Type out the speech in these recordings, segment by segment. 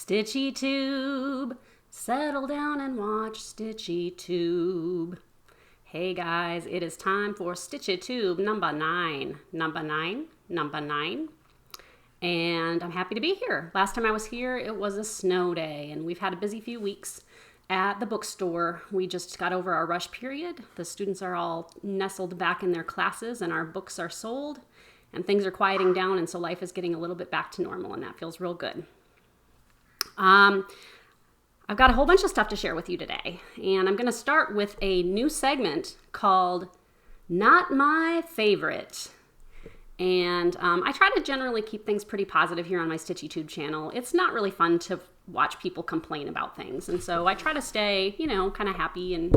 StitchyTube, settle down and watch StitchyTube. Hey guys, it is time for StitchyTube number 9. And I'm happy to be here. Last time I was here, it was a snow day, and we've had a busy few weeks at the bookstore. We just got over our rush period. The students are all nestled back in their classes, and our books are sold, and things are quieting down, and so life is getting a little bit back to normal, and that feels real good. I've got a whole bunch of stuff to share with you today, and I'm going to start with a new segment called Not My Favorite. And I try to generally keep things pretty positive here on my StitchyTube channel. It's not really fun to watch people complain about things, and so I try to stay, kind of happy and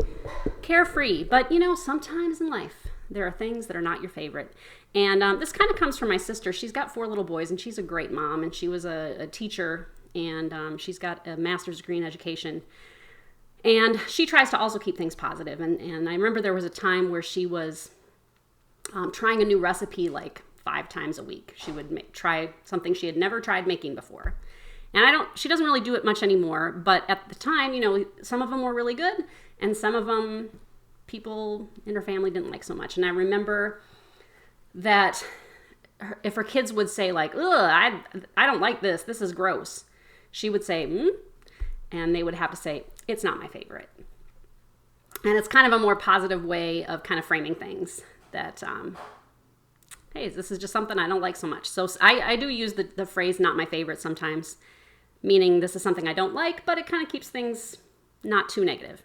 carefree. But, sometimes in life, there are things that are not your favorite. And this kind of comes from my sister. She's got 4 little boys, and she's a great mom, and she was a teacher, and she's got a master's degree in education. And she tries to also keep things positive. And I remember there was a time where she was trying a new recipe like 5 times a week. She would try something she had never tried making before. And she doesn't really do it much anymore, but at the time, some of them were really good, and some of them people in her family didn't like so much. And I remember that if her kids would say like, "Ugh, I don't like this. This is gross," she would say, and they would have to say, "It's not my favorite." And it's kind of a more positive way of kind of framing things that, hey, this is just something I don't like so much. So I do use the phrase "not my favorite" sometimes, meaning this is something I don't like, but it kind of keeps things not too negative.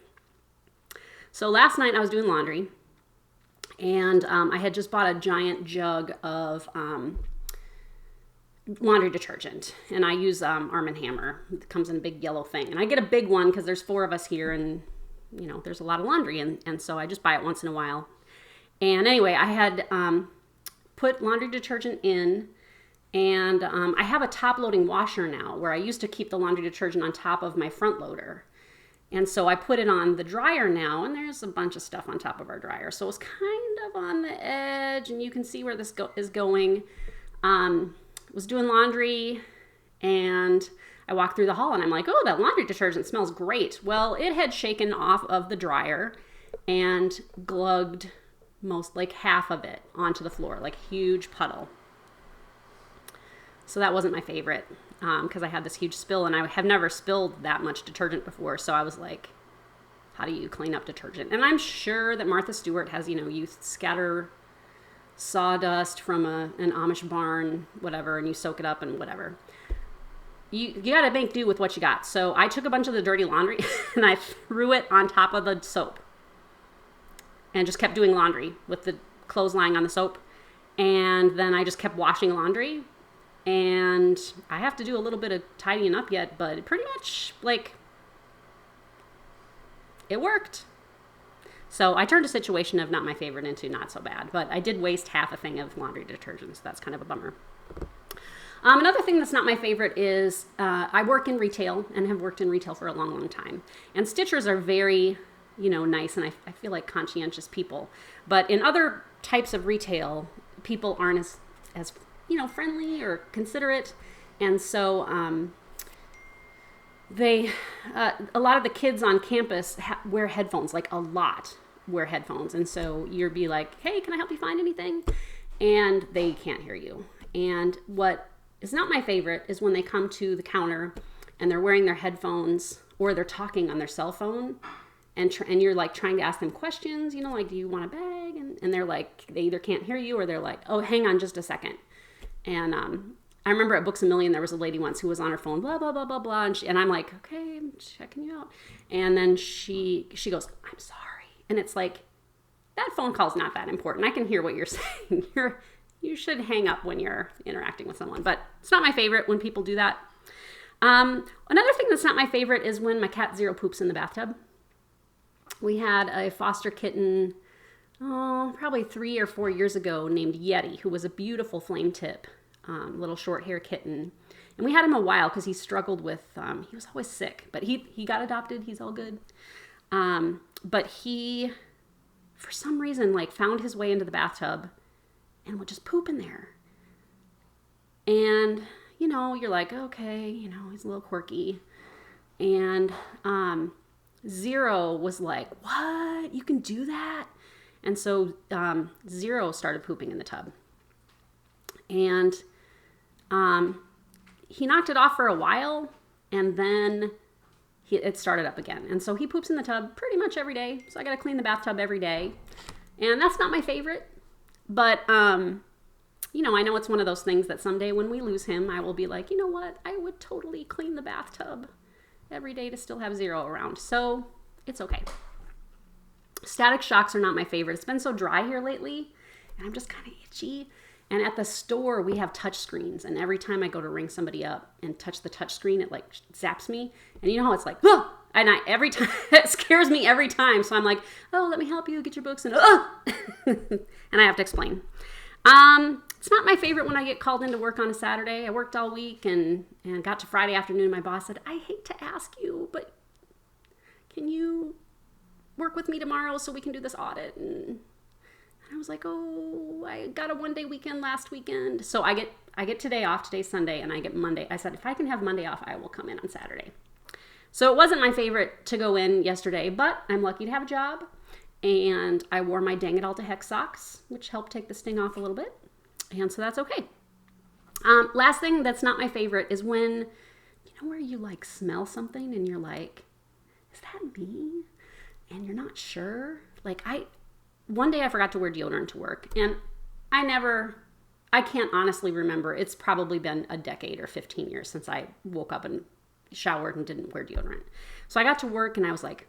So last night I was doing laundry, and I had just bought a giant jug of laundry detergent, and I use Arm & Hammer. It comes in a big yellow thing, and I get a big one because there's 4 of us here, and there's a lot of laundry, and so I just buy it once in a while. And anyway, I had put laundry detergent in, and I have a top-loading washer now, where I used to keep the laundry detergent on top of my front loader. And so I put it on the dryer now, and there's a bunch of stuff on top of our dryer. So it's kind of on the edge, and you can see where this is going. Was doing laundry, and I walked through the hall, and I'm like, oh, that laundry detergent smells great. Well, it had shaken off of the dryer and glugged like half of it onto the floor, like a huge puddle. So that wasn't my favorite, because I had this huge spill, and I have never spilled that much detergent before. So I was like, how do you clean up detergent? And I'm sure that Martha Stewart has, you scatter sawdust from an Amish barn, whatever, and you soak it up and whatever. You got to make do with what you got. So I took a bunch of the dirty laundry and I threw it on top of the soap and just kept doing laundry with the clothes lying on the soap. And then I just kept washing laundry. And I have to do a little bit of tidying up yet, but pretty much, it worked. So I turned a situation of not my favorite into not so bad, but I did waste half a thing of laundry detergent, so that's kind of a bummer. Another thing that's not my favorite is I work in retail and have worked in retail for a long, long time. And stitchers are very, nice, and I feel like conscientious people. But in other types of retail, people aren't as friendly or considerate. And so a lot of the kids on campus wear headphones, like a lot wear headphones. And so you'll be like, hey, can I help you find anything? And they can't hear you. And what is not my favorite is when they come to the counter and they're wearing their headphones or they're talking on their cell phone, and you're like trying to ask them questions, like, do you want a bag? And they're like, they either can't hear you or they're like, oh, hang on just a second. And I remember at Books A Million, there was a lady once who was on her phone, blah, blah, blah, blah, blah. And I'm like, okay, I'm checking you out. And then she goes, I'm sorry. And it's like, that phone call's not that important. I can hear what you're saying. You should hang up when you're interacting with someone. But it's not my favorite when people do that. Another thing that's not my favorite is when my cat Zero poops in the bathtub. We had a foster kitten, probably 3 or 4 years ago, named Yeti, who was a beautiful flame tip. Little short hair kitten. And we had him a while because he struggled with, he was always sick, but he got adopted. He's all good. But he, for some reason, found his way into the bathtub and would just poop in there. And you're like, okay, he's a little quirky. And Zero was like, what? You can do that? And so Zero started pooping in the tub. And he knocked it off for a while, and then it started up again. And so he poops in the tub pretty much every day. So I got to clean the bathtub every day. And that's not my favorite. But, I know it's one of those things that someday when we lose him, I will be like, you know what? I would totally clean the bathtub every day to still have Zero around. So it's okay. Static shocks are not my favorite. It's been so dry here lately, and I'm just kind of itchy. And at the store, we have touch screens. And every time I go to ring somebody up and touch the touch screen, it like zaps me. And you know how it's like, oh! And every time, it scares me every time. So I'm like, oh, let me help you get your books. And and I have to explain. It's not my favorite when I get called into work on a Saturday. I worked all week and got to Friday afternoon. My boss said, I hate to ask you, but can you work with me tomorrow so we can do this audit? And I was like, oh, I got a 1-day weekend last weekend. So I get today off. Today's Sunday, and I get Monday. I said, if I can have Monday off, I will come in on Saturday. So it wasn't my favorite to go in yesterday, but I'm lucky to have a job. And I wore my Dang It All to Heck socks, which helped take the sting off a little bit. And so that's okay. Last thing that's not my favorite is when, where you like smell something and you're like, is that me? And you're not sure. Like one day I forgot to wear deodorant to work, and I can't honestly remember. It's probably been a decade or 15 years since I woke up and showered and didn't wear deodorant. So I got to work and I was like,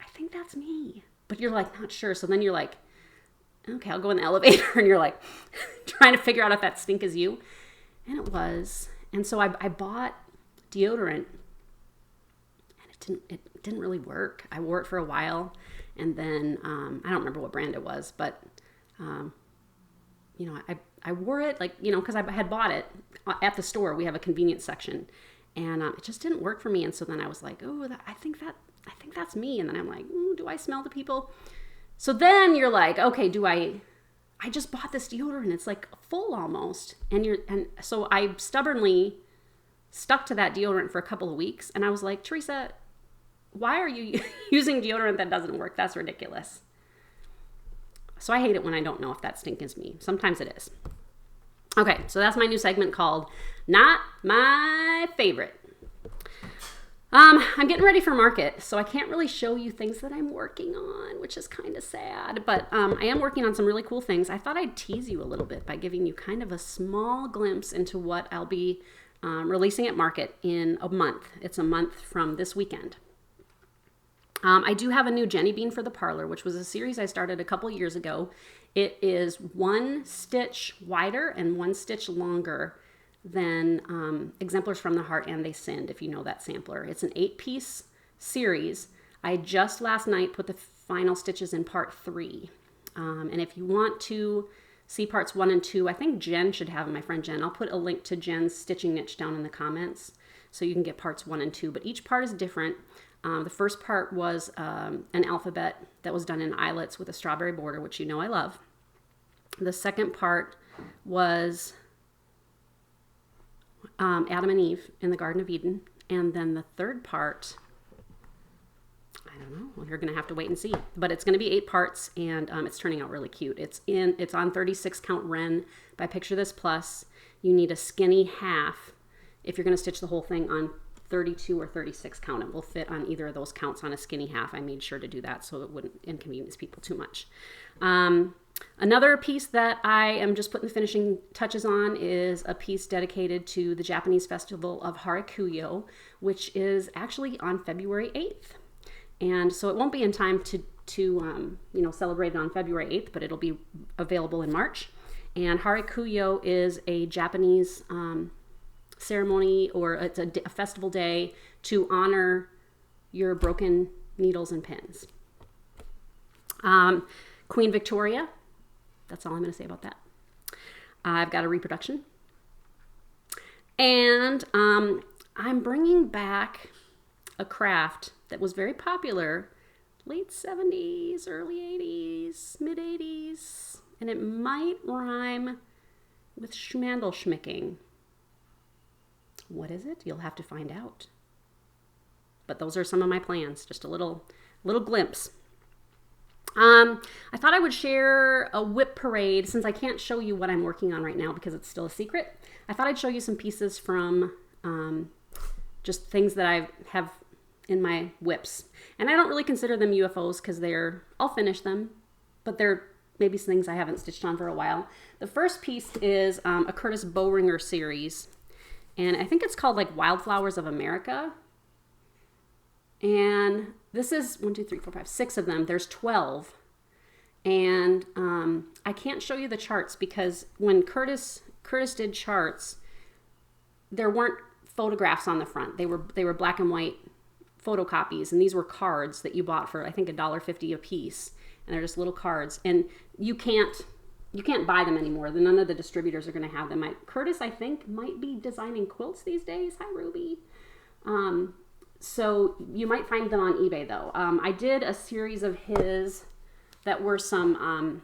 I think that's me. But you're like, not sure. So then you're like, okay, I'll go in the elevator. And you're like trying to figure out if that stink is you. And it was. And so I bought deodorant, and it didn't really work. I wore it for a while. And then I don't remember what brand it was, but I wore it because I had bought it at the store. We have a convenience section, and it just didn't work for me. And so then I was like, oh, I think that's me. And then I'm like, do I smell the people? So then you're like, okay, I just bought this deodorant. It's like full almost. And so I stubbornly stuck to that deodorant for a couple of weeks. And I was like, Teresa, why are you using deodorant that doesn't work? That's ridiculous. So I hate it when I don't know if that stink is me. Sometimes it is. Okay, so that's my new segment called Not My Favorite. I'm getting ready for market, so I can't really show you things that I'm working on, which is kind of sad, but I am working on some really cool things. I thought I'd tease you a little bit by giving you kind of a small glimpse into what I'll be releasing at market in a month. It's a month from this weekend. I do have a new Jenny Bean for the Parlor, which was a series I started a couple years ago. It is 1 stitch wider and 1 stitch longer than Exemplars from the Heart and They Sinned, if you know that sampler. It's an 8-piece series. I just last night put the final stitches in part 3. And if you want to see parts 1 and 2, I think Jen should have them, my friend Jen. I'll put a link to Jen's stitching niche down in the comments so you can get parts 1 and 2. But each part is different. The first part was an alphabet that was done in eyelets with a strawberry border, which you know I love. The second part was Adam and Eve in the Garden of Eden. And then the third part, I don't know. Well, you're going to have to wait and see. But it's going to be 8 parts, and it's turning out really cute. It's on 36 count Ren by Picture This Plus. You need a skinny half if you're going to stitch the whole thing on 32 or 36 count. It will fit on either of those counts on a skinny half. I made sure to do that so it wouldn't inconvenience people too much. Another piece that I am just putting the finishing touches on is a piece dedicated to the Japanese festival of Harakuyo, which is actually on February 8th. And so it won't be in time to celebrate it on February 8th, but it'll be available in March. And Harakuyo is a Japanese ceremony, or it's a festival day to honor your broken needles and pins. Queen Victoria, that's all I'm going to say about that. I've got a reproduction. And I'm bringing back a craft that was very popular late 70s, early 80s, mid 80s, and it might rhyme with schmandel schmicking. What is it? You'll have to find out. But those are some of my plans, just a little glimpse. I thought I would share a whip parade since I can't show you what I'm working on right now because it's still a secret. I thought I'd show you some pieces from just things that I have in my whips. And I don't really consider them UFOs because I'll finish them, but they're maybe some things I haven't stitched on for a while. The first piece is a Curtis Bowringer series, and I think it's called like Wildflowers of America. And this is 1, 2, 3, 4, 5, 6 of them. There's 12. And I can't show you the charts because when Curtis did charts, there weren't photographs on the front. They were black and white photocopies, and these were cards that you bought for I think $1.50 a piece. And they're just little cards. And you can't buy them anymore. None of the distributors are going to have them. Curtis, I think, might be designing quilts these days. Hi, Ruby. So you might find them on eBay though. I did a series of his that were some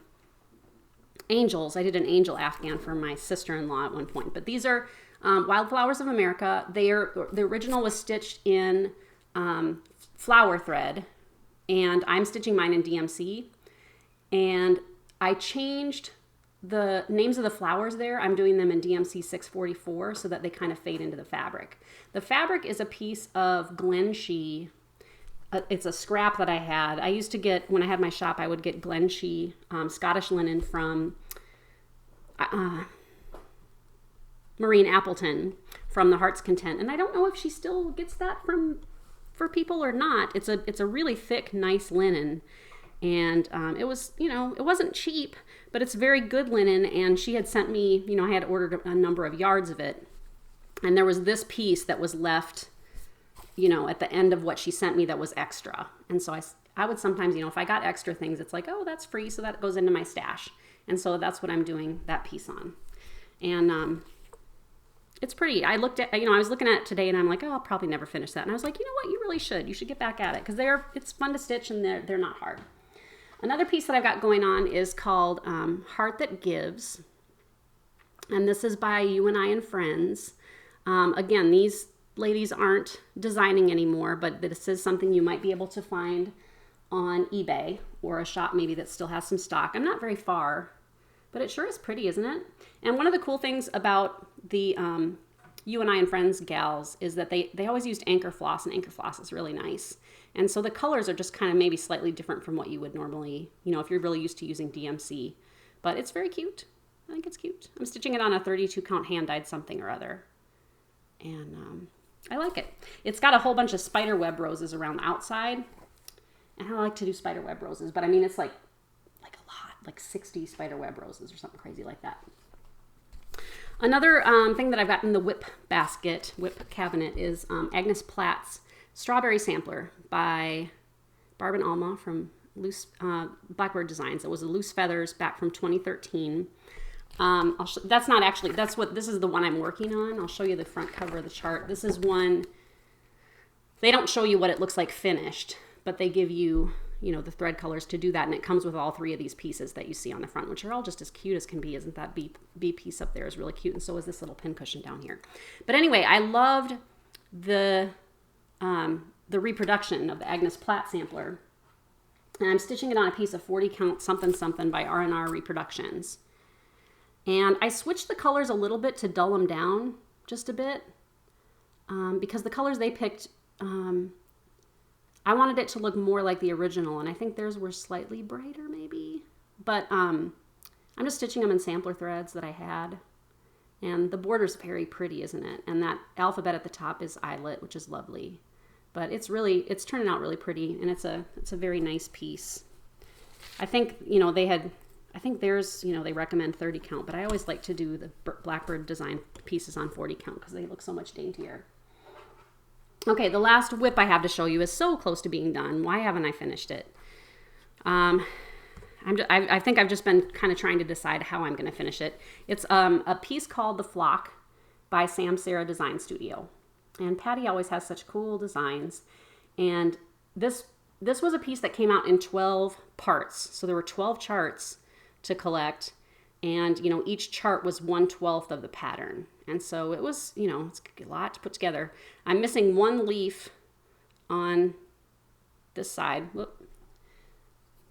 angels. I did an angel Afghan for my sister-in-law at one point. But these are Wildflowers of America. The original was stitched in flower thread, and I'm stitching mine in DMC. And I changed the names of the flowers there. I'm doing them in DMC 644 so that they kind of fade into the fabric. The fabric is a piece of Glenshee. It's a scrap that I had. I used to get, when I had my shop, I would get Glenshee Scottish linen from Maureen Appleton from the Heart's Content. And I don't know if she still gets that for people or not. It's a really thick, nice linen. And it was, it wasn't cheap, but it's very good linen. And she had sent me, I had ordered a number of yards of it. And there was this piece that was left, at the end of what she sent me that was extra. And so I would sometimes, if I got extra things, it's like, oh, that's free. So that goes into my stash. And so that's what I'm doing that piece on. And it's pretty. I looked at, I was looking at it today and I'm like, oh, I'll probably never finish that. And I was like, you know what? You really should. You should get back at it because it's fun to stitch and they're not hard. Another piece that I've got going on is called Heart That Gives. And this is by You and I and Friends. Again, these ladies aren't designing anymore, but this is something you might be able to find on eBay or a shop maybe that still has some stock. I'm not very far, but it sure is pretty, isn't it? And one of the cool things about the You and I and Friends gals is that they always used anchor floss, and anchor floss is really nice. And so the colors are just kind of maybe slightly different from what you would normally, if you're really used to using DMC. But it's very cute. I think it's cute. I'm stitching it on a 32 count hand-dyed something or other. And I like it. It's got a whole bunch of spider web roses around the outside. And I like to do spider web roses, but I mean, it's like a lot, like 60 spider web roses or something crazy like that. Another thing that I've got in the whip cabinet is Agnes Platt's Strawberry Sampler by Barb and Alma from Loose Blackbird Designs. It was a Loose Feathers back from 2013. This is the one I'm working on. I'll show you the front cover of the chart. This is one, they don't show you what it looks like finished, but they give you, the thread colors to do that. And it comes with all 3 of these pieces that you see on the front, which are all just as cute as can be. Isn't that B piece up there is really cute. And so is this little pin cushion down here. But anyway, I loved the reproduction of the Agnes Platt sampler. And I'm stitching it on a piece of 40 count something by R&R Reproductions. And I switched the colors a little bit to dull them down just a bit because the colors they picked, I wanted it to look more like the original, and I think theirs were slightly brighter maybe. But I'm just stitching them in sampler threads that I had. And the border's very pretty, isn't it? And that alphabet at the top is eyelet, which is lovely. But it's turning out really pretty, and it's a very nice piece. I think, I think theirs, they recommend 30 count, but I always like to do the Blackbird design pieces on 40 count because they look so much daintier. Okay, the last whip I have to show you is so close to being done. Why haven't I finished it? I think I've just been kind of trying to decide how I'm going to finish it. It's a piece called The Flock by Sam Sarah Design Studio. And Patty always has such cool designs. And this was a piece that came out in 12 parts. So there were 12 charts to collect. And, you know, each chart was 1/12 of the pattern. And so it was, you know, it's a lot to put together. I'm missing one leaf on this side. Whoop.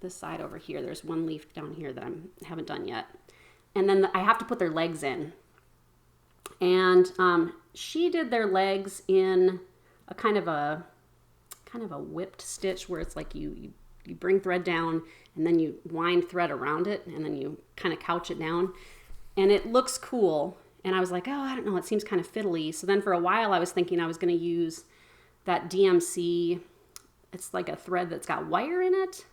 This side over here. There's one leaf down here that I haven't done yet. And then I have to put their legs in. And she did their legs in a kind of a whipped stitch where it's like you bring thread down and then you wind thread around it and then you kind of couch it down. And it looks cool. And I was like, oh, I don't know, it seems kind of fiddly. So then for a while I was thinking I was going to use that DMC. It's like a thread that's got wire in it.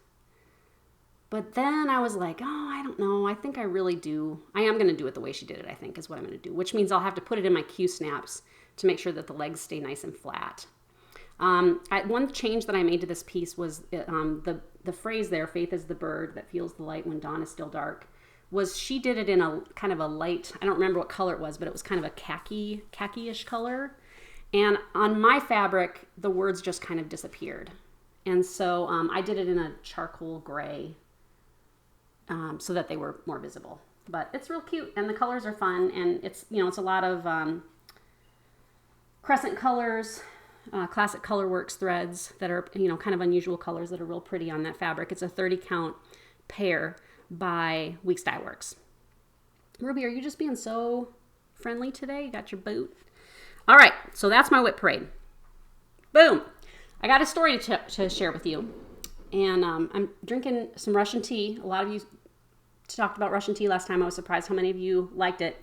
But then I was like, oh, I don't know. I think I really do. I am going to do it the way she did it, I think, is what I'm going to do. Which means I'll have to put it in my Q-snaps to make sure that the legs stay nice and flat. One change that I made to this piece was the phrase there, faith is the bird that feels the light when dawn is still dark, was she did it in a kind of a light, I don't remember what color it was, but it was kind of a khaki-ish color. And on my fabric, the words just kind of disappeared. And so I did it in a charcoal gray so that they were more visible. But it's real cute and the colors are fun, and it's, you know, it's a lot of crescent colors, classic Colorworks threads that are, you know, kind of unusual colors that are real pretty on that fabric. It's a 30 count pair by Weeks Dye Works. Ruby, are you just being so friendly today? You got your boot? All right, so that's my whip parade. Boom. I got a story to share with you. And I'm drinking some Russian tea. A lot of you talked about Russian tea last time. I was surprised how many of you liked it.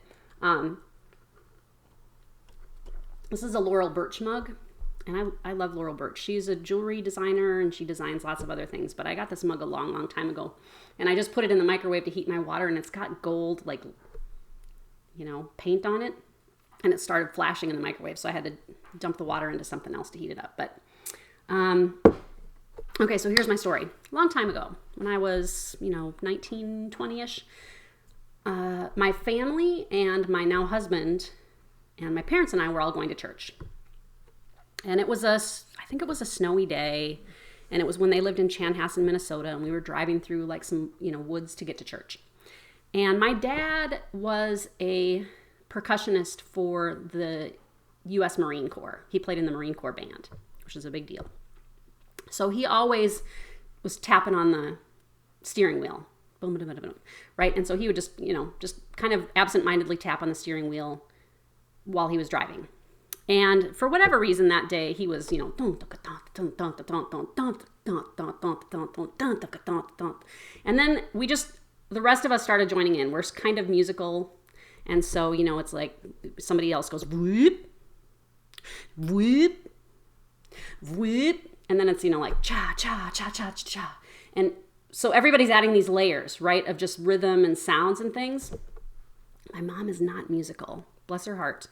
This is a Laurel Birch mug. And I love Laurel Birch. She's a jewelry designer and she designs lots of other things. But I got this mug a long, long time ago. And I just put it in the microwave to heat my water. And it's got gold, like, you know, paint on it. And it started flashing in the microwave. So I had to dump the water into something else to heat it up. But, okay, so here's my story. A long time ago, when I was, 19, 20-ish, my family and my now husband and my parents and I were all going to church. And I think it was a snowy day, and it was when they lived in Chanhassen, Minnesota, and we were driving through like some, woods to get to church. And my dad was a percussionist for the U.S. Marine Corps. He played in the Marine Corps band, which is a big deal. So he always was tapping on the steering wheel, boom, boom, boom, boom, right? And so he would just, just kind of absentmindedly tap on the steering wheel while he was driving. And for whatever reason that day, he was, and then the rest of us started joining in. We're kind of musical. And so, it's like somebody else goes, whoop, whoop, whoop. And then it's, like cha, cha, cha, cha, cha, cha. And so everybody's adding these layers, right, of just rhythm and sounds and things. My mom is not musical, bless her heart.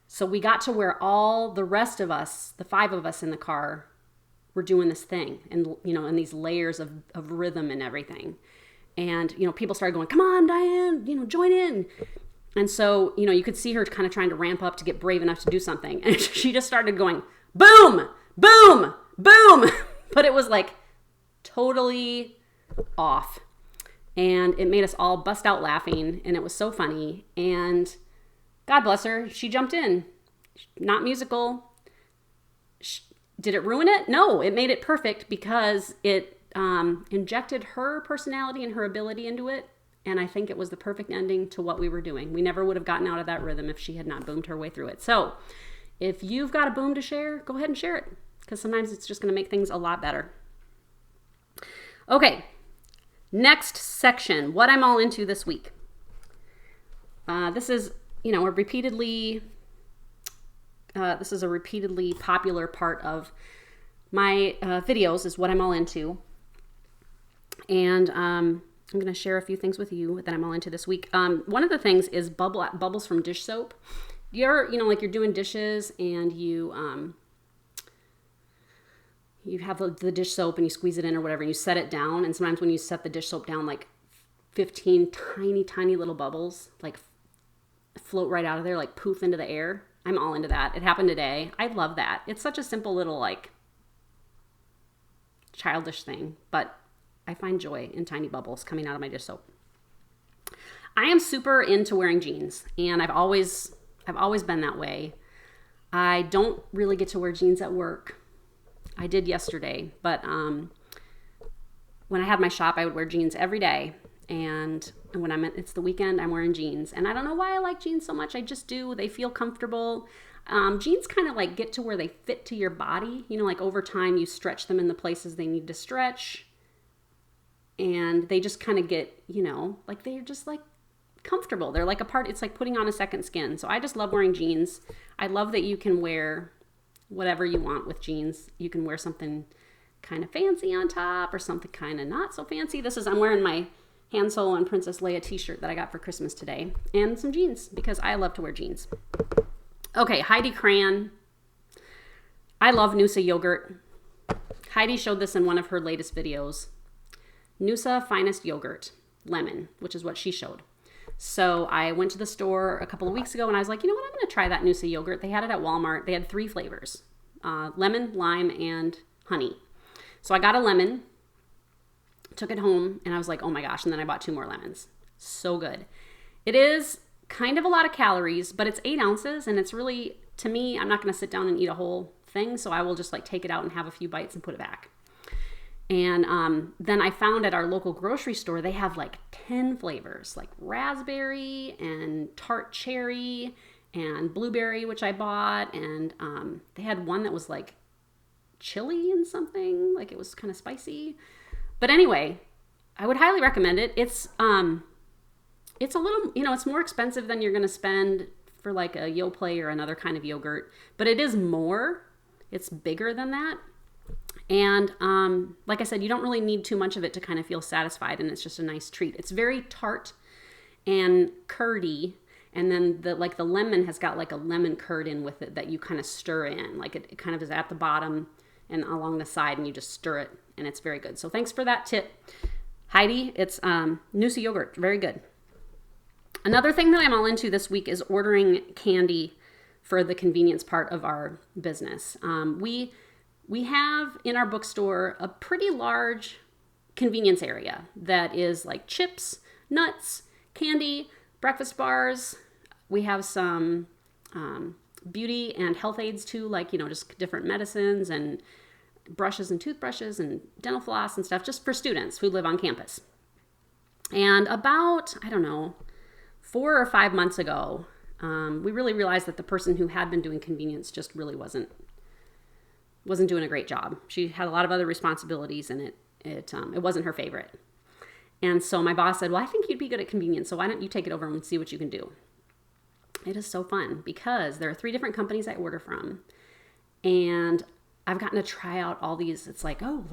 So we got to where all the rest of us, the 5 of us in the car, were doing this thing. And, and these layers of rhythm and everything. And, people started going, come on, Diane, join in. And so, you could see her kind of trying to ramp up to get brave enough to do something. And she just started going, boom, boom, boom. But it was like totally off. And it made us all bust out laughing. And it was so funny. And God bless her, she jumped in. Not musical. Did it ruin it? No, it made it perfect because it injected her personality and her ability into it. And I think it was the perfect ending to what we were doing. We never would have gotten out of that rhythm if she had not boomed her way through it. So if you've got a boom to share, go ahead and share it, because sometimes it's just going to make things a lot better. Okay, next section, what I'm all into this week. This is, this is a repeatedly popular part of my videos, is what I'm all into. And I'm going to share a few things with you that I'm all into this week. One of the things is bubbles from dish soap. You're doing dishes and you have the dish soap and you squeeze it in or whatever, and you set it down. And sometimes when you set the dish soap down, like 15 tiny, tiny little bubbles, like float right out of there, like poof into the air. I'm all into that. It happened today. I love that. It's such a simple little, like, childish thing, but I find joy in tiny bubbles coming out of my dish soap. I am super into wearing jeans, and I've always been that way. I don't really get to wear jeans at work. I did yesterday, but when I had my shop, I would wear jeans every day. And when it's the weekend, I'm wearing jeans. And I don't know why I like jeans so much. I just do. They feel comfortable. Jeans kind of like get to where they fit to your body. You know, like over time, you stretch them in the places they need to stretch. And they just kind of get, you know, like they're just like comfortable. They're like it's like putting on a second skin. So I just love wearing jeans. I love that you can wear whatever you want with jeans. You can wear something kind of fancy on top or something kind of not so fancy. I'm wearing my Han Solo and Princess Leia t-shirt that I got for Christmas today, and some jeans because I love to wear jeans. Okay, Heidi Cran. I love Noosa yogurt. Heidi showed this in one of her latest videos. Noosa Finest Yogurt, lemon, which is what she showed. So I went to the store a couple of weeks ago and I was like, you know what, I'm going to try that Noosa yogurt. They had it at Walmart. They had 3 flavors, lemon, lime, and honey. So I got a lemon, took it home, and I was like, oh my gosh, and then I bought 2 more lemons. So good. It is kind of a lot of calories, but it's 8 ounces, and it's really, to me, I'm not going to sit down and eat a whole thing, so I will just like take it out and have a few bites and put it back. And then I found at our local grocery store, they have like 10 flavors, like raspberry and tart cherry and blueberry, which I bought. And they had one that was like chili and something, like it was kind of spicy. But anyway, I would highly recommend it. It's a little, you know, it's more expensive than you're going to spend for like a Yoplait or another kind of yogurt, but it is more. It's bigger than that. And like I said, you don't really need too much of it to kind of feel satisfied, and it's just a nice treat. It's very tart and curdy, and then the lemon has got like a lemon curd in with it that you kind of stir in. Like it kind of is at the bottom and along the side, and you just stir it, and it's very good. So thanks for that tip, Heidi. It's Noosa yogurt, very good. Another thing that I'm all into this week is ordering candy for the convenience part of our business. We have in our bookstore a pretty large convenience area that is like chips, nuts, candy, breakfast bars. We have some beauty and health aids too, like, you know, just different medicines and brushes and toothbrushes and dental floss and stuff just for students who live on campus. And about, I don't know, 4 or 5 months ago, we really realized that the person who had been doing convenience just really wasn't doing a great job. She had a lot of other responsibilities, and it wasn't her favorite. And so my boss said, well, I think you'd be good at convenience, so why don't you take it over and see what you can do? It is so fun because there are 3 different companies I order from, and I've gotten to try out all these. It's like, oh,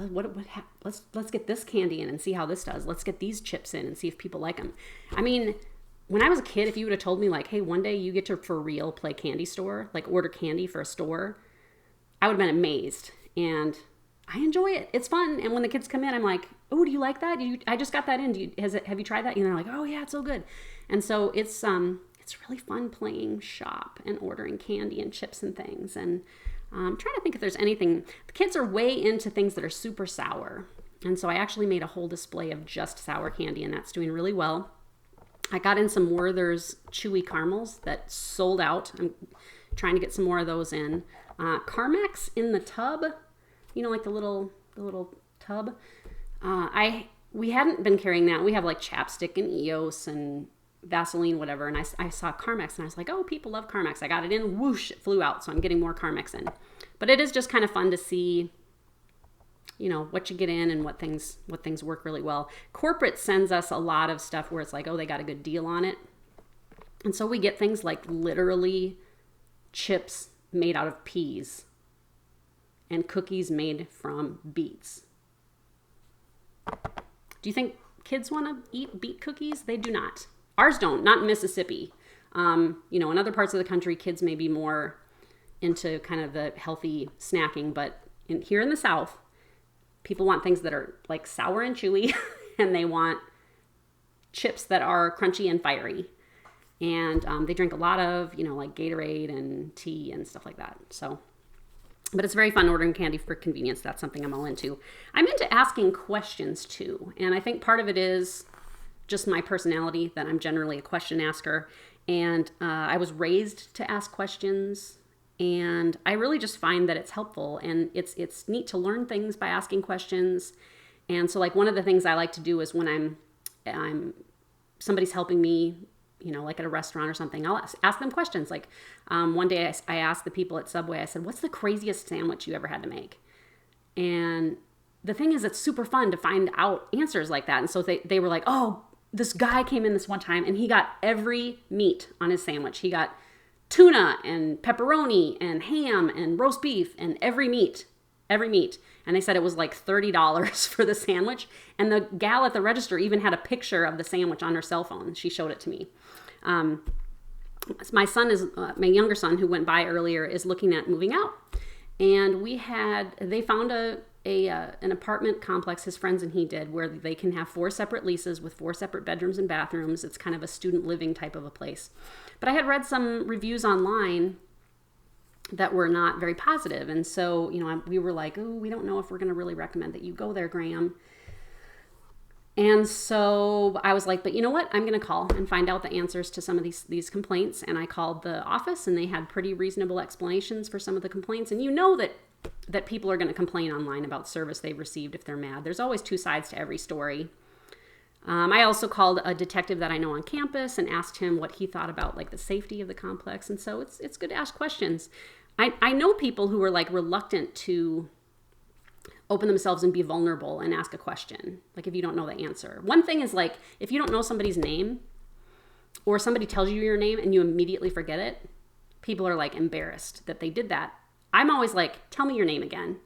let's get this candy in and see how this does. Let's get these chips in and see if people like them. I mean, when I was a kid, if you would have told me like, hey, one day you get to for real play candy store, like order candy for a store, I would have been amazed, and I enjoy it. It's fun. And when the kids come in, I'm like, oh, do you like that? I just got that in. Have you tried that? And they're like, oh yeah, it's so good. And so it's really fun playing shop and ordering candy and chips and things. And I'm trying to think if there's anything. The kids are way into things that are super sour. And so I actually made a whole display of just sour candy, and that's doing really well. I got in some Werther's chewy caramels that sold out. I'm trying to get some more of those in. Carmex in the tub, you know, like the little tub. We hadn't been carrying that. We have like chapstick and Eos and Vaseline, whatever. And I saw Carmex, and I was like, oh, people love Carmex. I got it in, whoosh, it flew out. So I'm getting more Carmex in. But it is just kind of fun to see, you know, what you get in and what things work really well. Corporate sends us a lot of stuff where it's like, oh, they got a good deal on it. And so we get things like literally chips made out of peas and cookies made from beets. Do you think kids want to eat beet cookies? They do not. Ours don't, not in Mississippi. You know, in other parts of the country, kids may be more into kind of the healthy snacking, but here in the South, people want things that are like sour and chewy, and they want chips that are crunchy and fiery. And they drink a lot of, you know, like Gatorade and tea and stuff like that. So, but it's very fun ordering candy for convenience. That's something I'm all into. I'm into asking questions too. And I think part of it is just my personality that I'm generally a question asker. And I was raised to ask questions. And I really just find that it's helpful, and it's neat to learn things by asking questions. And so like one of the things I like to do is when I'm somebody's helping me, like at a restaurant or something, I'll ask them questions. Like one day I asked the people at Subway, I said, what's the craziest sandwich you ever had to make? And the thing is, it's super fun to find out answers like that. And so they were like, oh, this guy came in this one time and he got every meat on his sandwich. He got tuna and pepperoni and ham and roast beef and every meat. And they said it was like $30 for the sandwich. And the gal at the register even had a picture of the sandwich on her cell phone. She showed it to me. My younger son who went by earlier is looking at moving out. And they found an apartment complex, his friends and he did, where they can have 4 separate leases with 4 separate bedrooms and bathrooms. It's kind of a student living type of a place. But I had read some reviews online that were not very positive. And so, we were like, oh, we don't know if we're going to really recommend that you go there, Graham. And so I was like, but you know what? I'm going to call and find out the answers to some of these complaints. And I called the office, and they had pretty reasonable explanations for some of the complaints. And that people are going to complain online about service they've received if they're mad. There's always 2 sides to every story. I also called a detective that I know on campus and asked him what he thought about like the safety of the complex. And so it's good to ask questions. I know people who are like reluctant to open themselves and be vulnerable and ask a question. Like if you don't know the answer. One thing is like, if you don't know somebody's name or somebody tells you your name and you immediately forget it, people are like embarrassed that they did that. I'm always like, tell me your name again.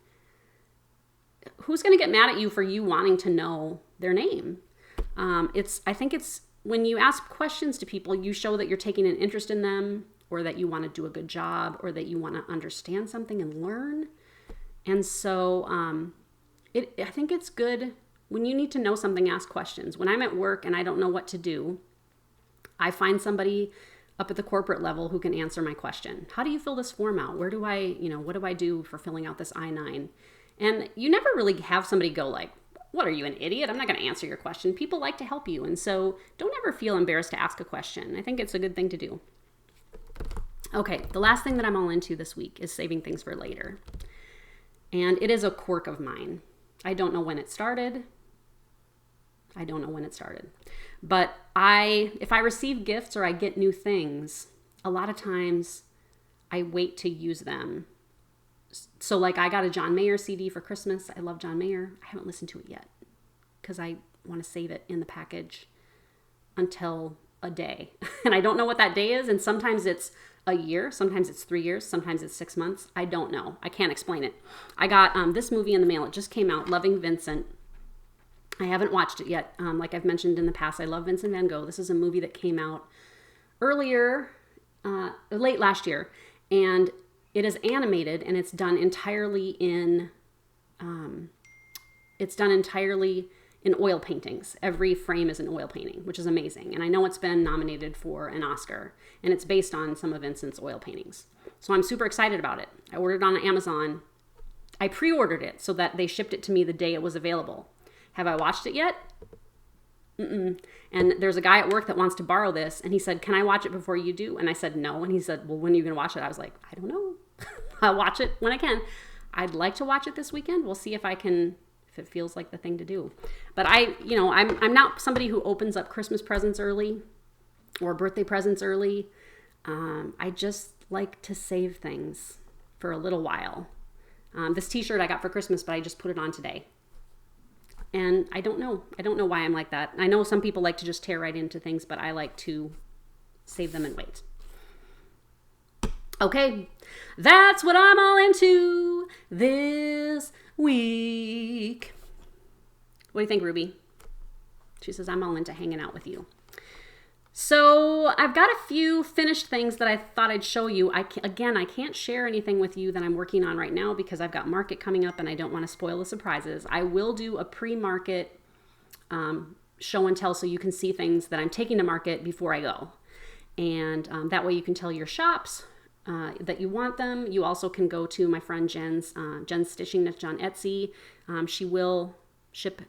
Who's going to get mad at you for you wanting to know their name? I think it's when you ask questions to people, you show that you're taking an interest in them, or that you want to do a good job, or that you want to understand something and learn. And so I think it's good when you need to know something, ask questions. When I'm at work and I don't know what to do, I find somebody up at the corporate level who can answer my question. How do you fill this form out? What do I do for filling out this I-9? And you never really have somebody go like, what are you, an idiot? I'm not going to answer your question. People like to help you. And so don't ever feel embarrassed to ask a question. I think it's a good thing to do. Okay, the last thing that I'm all into this week is saving things for later. And it is a quirk of mine. I don't know when it started. But if I receive gifts or I get new things, a lot of times I wait to use them. So like I got a John Mayer CD for Christmas. I love John Mayer. I haven't listened to it yet because I want to save it in the package until a day. And I don't know what that day is. And sometimes it's a year. Sometimes it's 3 years. Sometimes it's 6 months. I don't know. I can't explain it. I got this movie in the mail. It just came out, Loving Vincent. I haven't watched it yet. Like I've mentioned in the past, I love Vincent van Gogh. This is a movie that came out late last year. And it is animated, and it's done entirely in oil paintings. Every frame is an oil painting, which is amazing. And I know it's been nominated for an Oscar, and it's based on some of Vincent's oil paintings. So I'm super excited about it. I ordered it on Amazon. I pre-ordered it so that they shipped it to me the day it was available. Have I watched it yet? Mm-mm. And there's a guy at work that wants to borrow this, and he said, can I watch it before you do? And I said, no. And he said, well, when are you going to watch it? I was like, I don't know. I'll watch it when I can. I'd like to watch it this weekend. We'll see if it feels like the thing to do. But I'm not somebody who opens up Christmas presents early or birthday presents early. I just like to save things for a little while. This t-shirt I got for Christmas, but I just put it on today. And I don't know why I'm like that. I know some people like to just tear right into things, but I like to save them and wait. Okay, that's what I'm all into this week. What do you think, Ruby? She says, I'm all into hanging out with you. So I've got a few finished things that I thought I'd show you. I can't share anything with you that I'm working on right now because I've got market coming up and I don't want to spoil the surprises. I will do a pre-market show and tell so you can see things that I'm taking to market before I go. And that way you can tell your shops that you want them. You also can go to my friend Jen's Stitching Niche on Etsy. She will ship,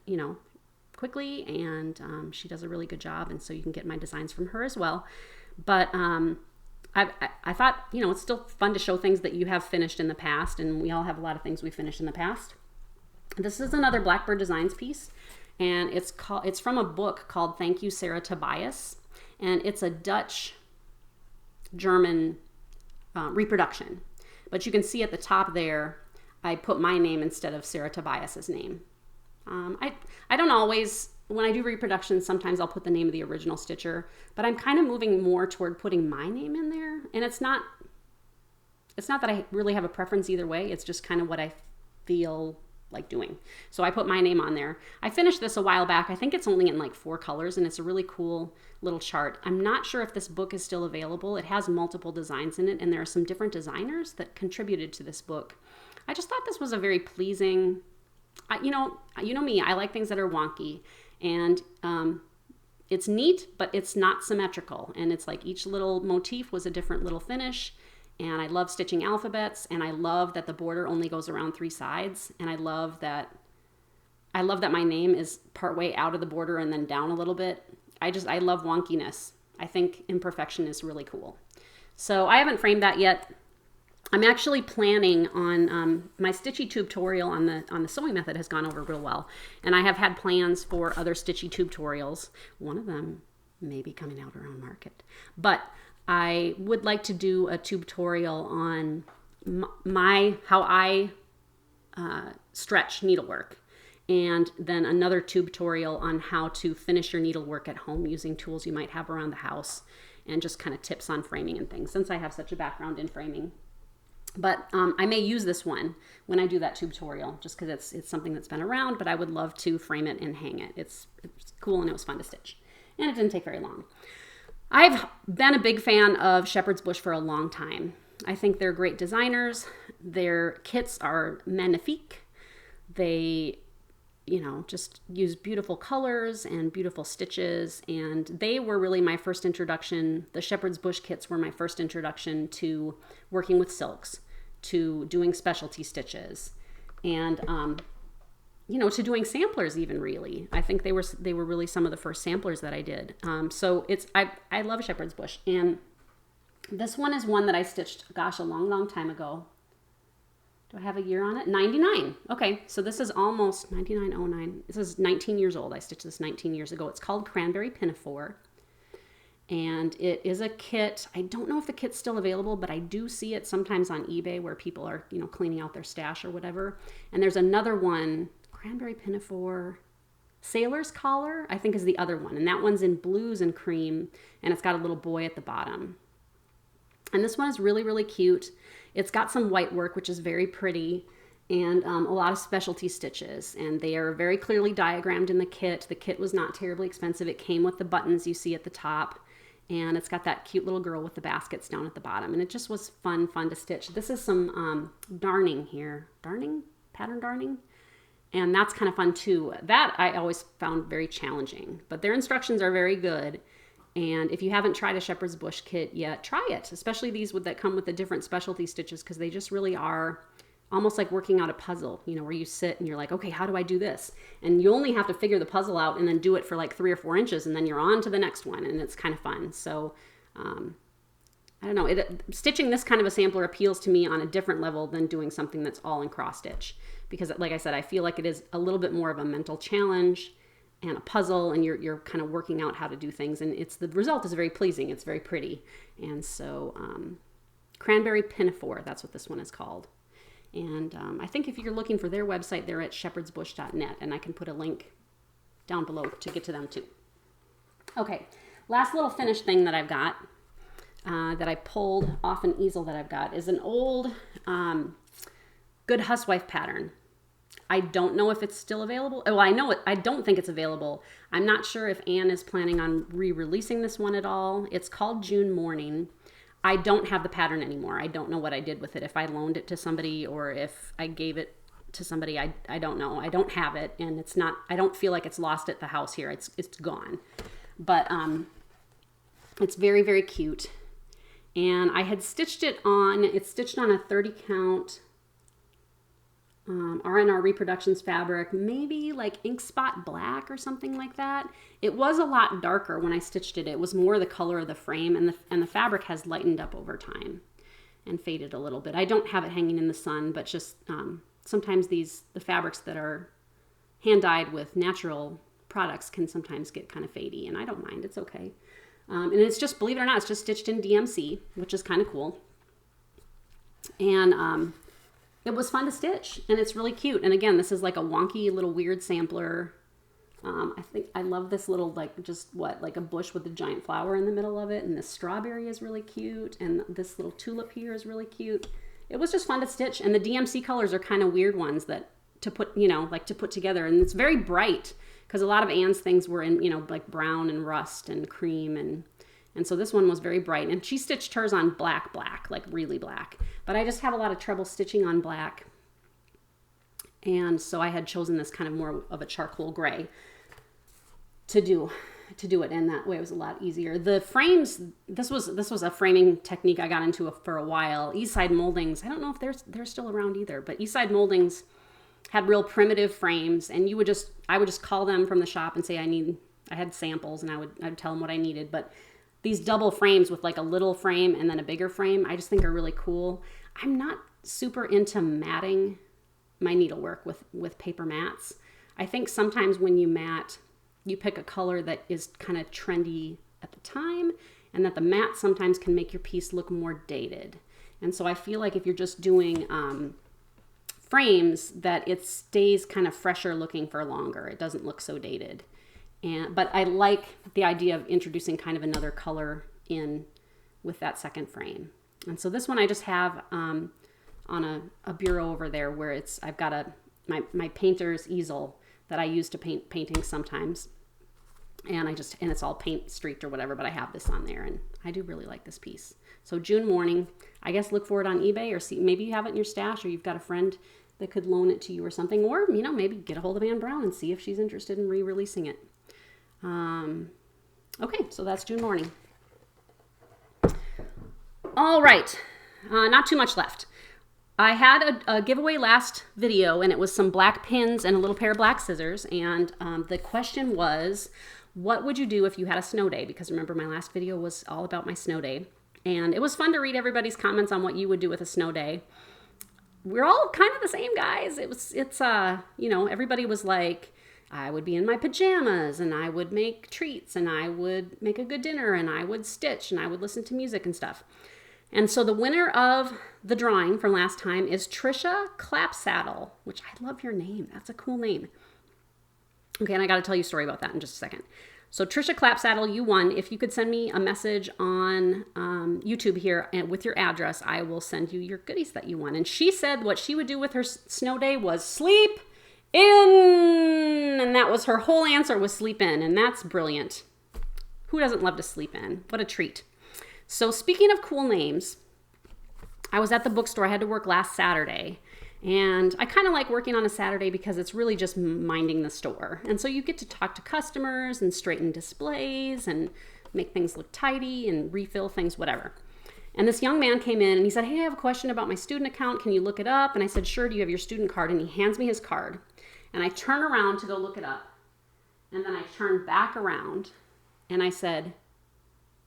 quickly, and she does a really good job, and so you can get my designs from her as well. But I thought, it's still fun to show things that you have finished in the past, and we all have a lot of things we finished in the past. This is another Blackbird Designs piece, and it's from a book called Thank You, Sarah Tobias, and it's a Dutch-German reproduction. But you can see at the top there, I put my name instead of Sarah Tobias's name. I don't always, when I do reproductions, sometimes I'll put the name of the original stitcher, but I'm kind of moving more toward putting my name in there. And it's not that I really have a preference either way. It's just kind of what I feel like doing. So I put my name on there. I finished this a while back. I think it's only in like 4 colors, and it's a really cool little chart. I'm not sure if this book is still available. It has multiple designs in it, and there are some different designers that contributed to this book. I just thought this was a very pleasing, you know me, I like things that are wonky, and it's neat, but it's not symmetrical. And it's like each little motif was a different little finish. And I love stitching alphabets, and I love that the border only goes around 3 sides. And I love that my name is partway out of the border and then down a little bit. I love wonkiness. I think imperfection is really cool. So I haven't framed that yet. I'm actually planning on my StitchyTube tutorial on the sewing method has gone over real well. And I have had plans for other StitchyTube tutorials. One of them may be coming out around market. But I would like to do a tutorial on how I stretch needlework, and then another tutorial on how to finish your needlework at home using tools you might have around the house, and just kind of tips on framing and things, since I have such a background in framing. But I may use this one when I do that tutorial, just because it's something that's been around, but I would love to frame it and hang it. It's cool, and it was fun to stitch, and it didn't take very long. I've been a big fan of Shepherd's Bush for a long time. I think they're great designers. Their kits are magnifique. They, just use beautiful colors and beautiful stitches. And they were really my first introduction. The Shepherd's Bush kits were my first introduction to working with silks, to doing specialty stitches, and to doing samplers even, really. I think they were really some of the first samplers that I did. So I love Shepherd's Bush. And this one is one that I stitched, a long, long time ago. Do I have a year on it? 99. Okay, so this is almost 9909. This is 19 years old. I stitched this 19 years ago. It's called Cranberry Pinafore. And it is a kit. I don't know if the kit's still available, but I do see it sometimes on eBay where people are, cleaning out their stash or whatever. And there's another one, Cranberry Pinafore Sailor's Collar, I think is the other one. And that one's in blues and cream, and it's got a little boy at the bottom. And this one is really, really cute. It's got some white work, which is very pretty, and a lot of specialty stitches. And they are very clearly diagrammed in the kit. The kit was not terribly expensive. It came with the buttons you see at the top. And it's got that cute little girl with the baskets down at the bottom. And it just was fun to stitch. This is some darning here. Pattern darning. And that's kind of fun too. That I always found very challenging. But their instructions are very good. And if you haven't tried a Shepherd's Bush kit yet, try it. Especially these that come with the different specialty stitches, because they just really are almost like working out a puzzle, where you sit and you're like, okay, how do I do this? And you only have to figure the puzzle out and then do it for like 3 or 4 inches, and then you're on to the next one, and it's kind of fun. So I don't know, stitching this kind of a sampler appeals to me on a different level than doing something that's all in cross stitch, because like I said, I feel like it is a little bit more of a mental challenge and a puzzle, and you're kind of working out how to do things, and the result is very pleasing. It's very pretty. And so Cranberry Pinafore, that's what this one is called. And I think if you're looking for their website, they're at shepherdsbush.net, and I can put a link down below to get to them too. Okay, last little finished thing that I've got that I pulled off an easel that I've got is an old Good Housewife pattern. I don't know if it's still available. Well, I know it. I don't think it's available. I'm not sure if Anne is planning on re-releasing this one at all. It's called June Morning. I don't have the pattern anymore. I don't know what I did with it. If I loaned it to somebody or if I gave it to somebody, I don't know. I don't have it, and it's not. I don't feel like it's lost at the house here. It's gone. But it's very, very cute. And I had stitched it on. It's stitched on a 30 count. are in our reproductions fabric, maybe like ink spot black or something like that. It was a lot darker when I stitched it. It was more the color of the frame, and the fabric has lightened up over time and faded a little bit. I don't have it hanging in the sun, but just sometimes the fabrics that are hand dyed with natural products can sometimes get kind of fadey, and I don't mind. It's okay. And it's just, believe it or not, it's just stitched in DMC, which is kind of cool. And it was fun to stitch, and it's really cute. And again, this is like a wonky little weird sampler. I think I love this little, like, just like a bush with a giant flower in the middle of it. And this strawberry is really cute. And this little tulip here is really cute. It was just fun to stitch. And the DMC colors are kind of weird ones that to put, like to put together. And it's very bright because a lot of Anne's things were in, like brown and rust and cream. And so this one was very bright. And she stitched hers on black, like really black. But I just have a lot of trouble stitching on black. And so I had chosen this kind of more of a charcoal gray to do it, and that way it was a lot easier. The frames, this was a framing technique I got into for a while. Eastside Moldings, I don't know if they're still around either, but Eastside Moldings had real primitive frames, and I would just call them from the shop and say I had samples, and I'd tell them what I needed. But these double frames with like a little frame and then a bigger frame, I just think are really cool. I'm not super into matting my needlework with paper mats. I think sometimes when you mat, you pick a color that is kind of trendy at the time, and that the matte sometimes can make your piece look more dated. And so I feel like if you're just doing frames, that it stays kind of fresher looking for longer. It doesn't look so dated. But I like the idea of introducing kind of another color in with that second frame. And so this one I just have on a bureau over there where I've got my painter's easel that I use to paint paintings sometimes. And it's all paint streaked or whatever, but I have this on there, and I do really like this piece. So June morning, I guess look for it on eBay, or see, maybe you have it in your stash, or you've got a friend that could loan it to you or something, or, maybe get a hold of Anne Brown and see if she's interested in re-releasing it. Okay, so that's June morning. All right, not too much left. I had a giveaway last video, and it was some black pins and a little pair of black scissors. And the question was, what would you do if you had a snow day? Because remember, my last video was all about my snow day. And it was fun to read everybody's comments on what you would do with a snow day. We're all kind of the same, guys. Everybody was like, I would be in my pajamas, and I would make treats, and I would make a good dinner, and I would stitch, and I would listen to music and stuff. And so the winner of the drawing from last time is Trisha Clapsaddle, which I love your name. That's a cool name. Okay, and I got to tell you a story about that in just a second. So Trisha Clapsaddle, you won. If you could send me a message on YouTube here and with your address, I will send you your goodies that you won. And she said what she would do with her snow day was sleep in. And that was her whole answer, was sleep in. And that's brilliant. Who doesn't love to sleep in? What a treat. So speaking of cool names, I was at the bookstore. I had to work last Saturday. And I kind of like working on a Saturday because it's really just minding the store. And so you get to talk to customers and straighten displays and make things look tidy and refill things, whatever. And this young man came in and he said, hey, I have a question about my student account. Can you look it up? And I said, sure. Do you have your student card? And he hands me his card. And I turn around to go look it up. And then I turn back around and I said,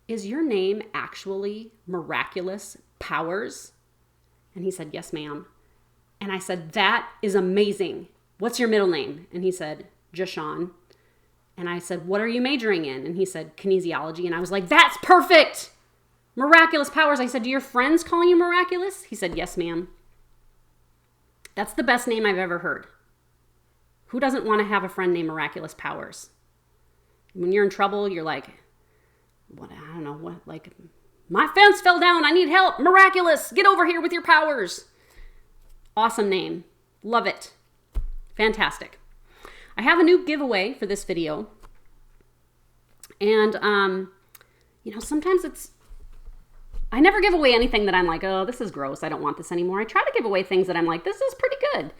is your name actually Miraculous Powers? And he said, yes, ma'am. And I said, that is amazing. What's your middle name? And he said, Jashawn. And I said, what are you majoring in? And he said, kinesiology. And I was like, that's perfect. Miraculous Powers. I said, do your friends call you Miraculous? He said, yes, ma'am. That's the best name I've ever heard. Who doesn't want to have a friend named Miraculous Powers? When you're in trouble, you're like, my fence fell down. I need help. Miraculous. Get over here with your powers. Awesome name. Love it. Fantastic. I have a new giveaway for this video. And, sometimes I never give away anything that I'm like, oh, this is gross. I don't want this anymore. I try to give away things that I'm like, this is pretty good.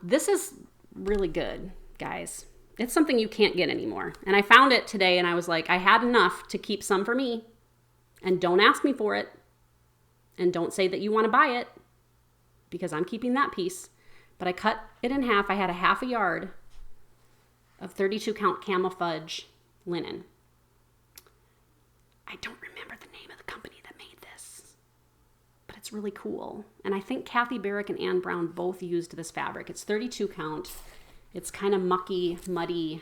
This is really good, guys. It's something you can't get anymore. And I found it today and I was like, I had enough to keep some for me. And don't ask me for it. And don't say that you want to buy it, because I'm keeping that piece. but I cut it in half. I had a half a yard of 32 count camouflage linen. I don't remember the name of the company that made this, but it's really cool. And I think Kathy Barrick and Ann Brown both used this fabric. It's 32 count. It's kind of mucky, muddy.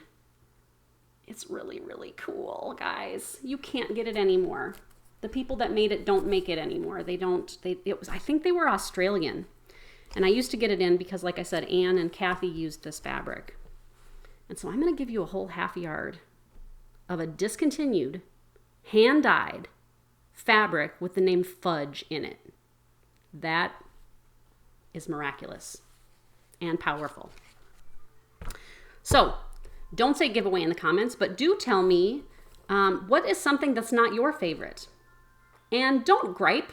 It's really, really cool, guys. You can't get it anymore. The people that made it don't make it anymore. I think they were Australian. And I used to get it in because, like I said, Ann and Kathy used this fabric. And so I'm going to give you a whole half yard of a discontinued, hand-dyed fabric with the name Fudge in it. That is miraculous and powerful. So, don't say giveaway in the comments, but do tell me what is something that's not your favorite. And don't gripe.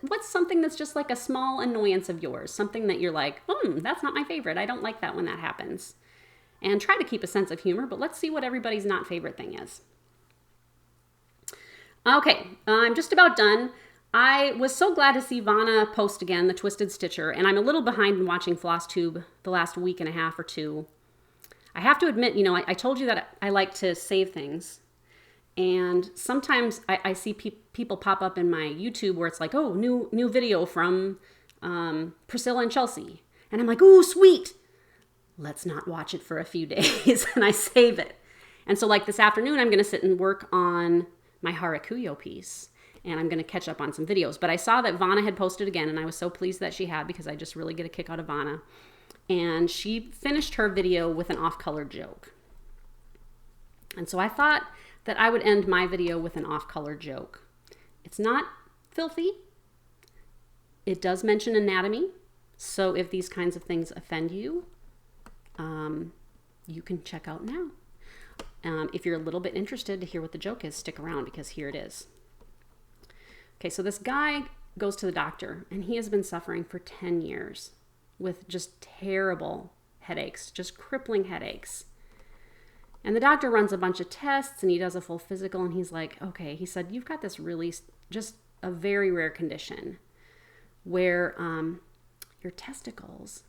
What's something that's just like a small annoyance of yours? Something that you're like, that's not my favorite. I don't like that when that happens. And try to keep a sense of humor, but let's see what everybody's not favorite thing is. Okay, I'm just about done. I was so glad to see Vanna post again, the Twisted Stitcher, and I'm a little behind in watching FlossTube the last week and a half or two. I have to admit, I told you that I like to save things. And sometimes I see people pop up in my YouTube where it's like, oh, new video from Priscilla and Chelsea. And I'm like, ooh, sweet. Let's not watch it for a few days. And I save it. And so like this afternoon, I'm going to sit and work on my Harakuyo piece. And I'm going to catch up on some videos. But I saw that Vanna had posted again. And I was so pleased that she had because I just really get a kick out of Vanna. And she finished her video with an off-color joke. And so I thought that I would end my video with an off-color joke. It's not filthy. It does mention anatomy. So if these kinds of things offend you, you can check out now. If you're a little bit interested to hear what the joke is, stick around because here it is. Okay, so this guy goes to the doctor and he has been suffering for 10 years with just terrible headaches, just crippling headaches. And the doctor runs a bunch of tests and he does a full physical and he's like, okay, he said, you've got this really just a very rare condition where your testicles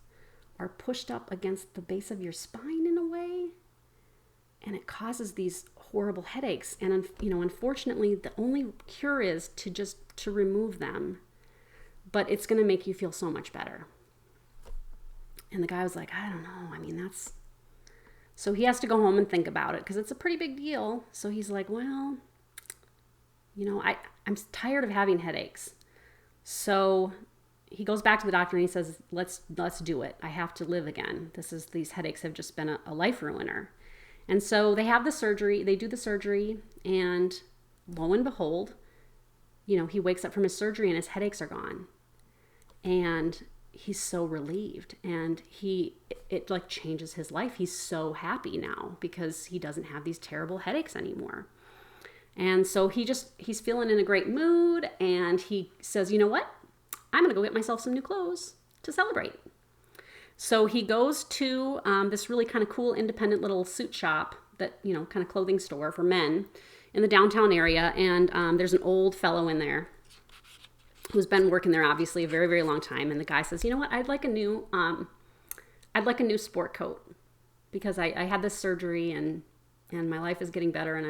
are pushed up against the base of your spine in a way, and it causes these horrible headaches. And unfortunately, the only cure is to remove them, but it's going to make you feel so much better. And the guy was like, I don't know. So he has to go home and think about it because it's a pretty big deal. So he's like, well, I'm tired of having headaches. So he goes back to the doctor and he says, let's do it. I have to live again. These headaches have just been a life ruiner. And so they do the surgery, and lo and behold, he wakes up from his surgery and his headaches are gone. And he's so relieved, and it like changes his life. He's so happy now because he doesn't have these terrible headaches anymore. And so he's feeling in a great mood, and he says, you know what? I'm going to go get myself some new clothes to celebrate. So he goes to this really kind of cool independent little suit shop that, kind of clothing store for men in the downtown area. And there's an old fellow in there who's been working there obviously a very, very long time. And the guy says, you know what? I'd like a new sport coat because I had this surgery and my life is getting better and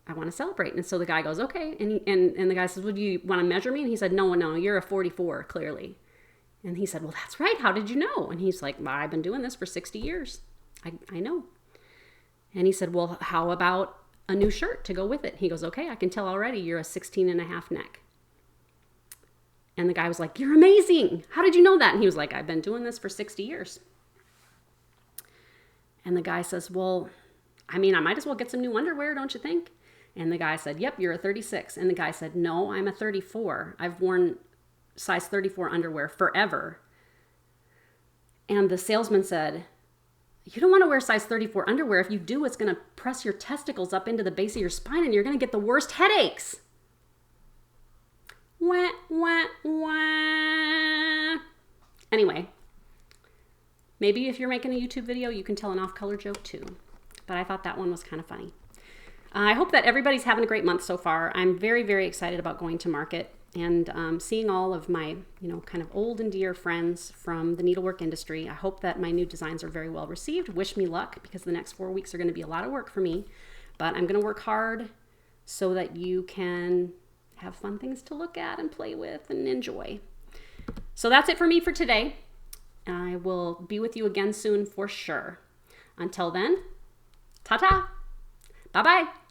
I want to celebrate. And so the guy goes, okay. And the guy says, well, do you want to measure me? And he said, no, you're a 44, clearly. And he said, well, that's right. How did you know? And he's like, well, I've been doing this for 60 years. I know. And he said, well, how about a new shirt to go with it? He goes, okay, I can tell already you're a 16 and a half neck. And the guy was like, you're amazing. How did you know that? And he was like, I've been doing this for 60 years. And the guy says, well, I might as well get some new underwear, don't you think? And the guy said, yep, you're a 36. And the guy said, no, I'm a 34. I've worn size 34 underwear forever. And the salesman said, you don't want to wear size 34 underwear. If you do, it's going to press your testicles up into the base of your spine and you're going to get the worst headaches. Wah, wah, wah. Anyway, maybe if you're making a YouTube video, you can tell an off-color joke too. But I thought that one was kind of funny. I hope that everybody's having a great month so far. I'm very, very excited about going to market and seeing all of my, kind of old and dear friends from the needlework industry. I hope that my new designs are very well received. Wish me luck, because the next 4 weeks are going to be a lot of work for me, but I'm going to work hard so that you can have fun things to look at and play with and enjoy. So that's it for me for today. I will be with you again soon for sure. Until then, ta-ta. Bye-bye.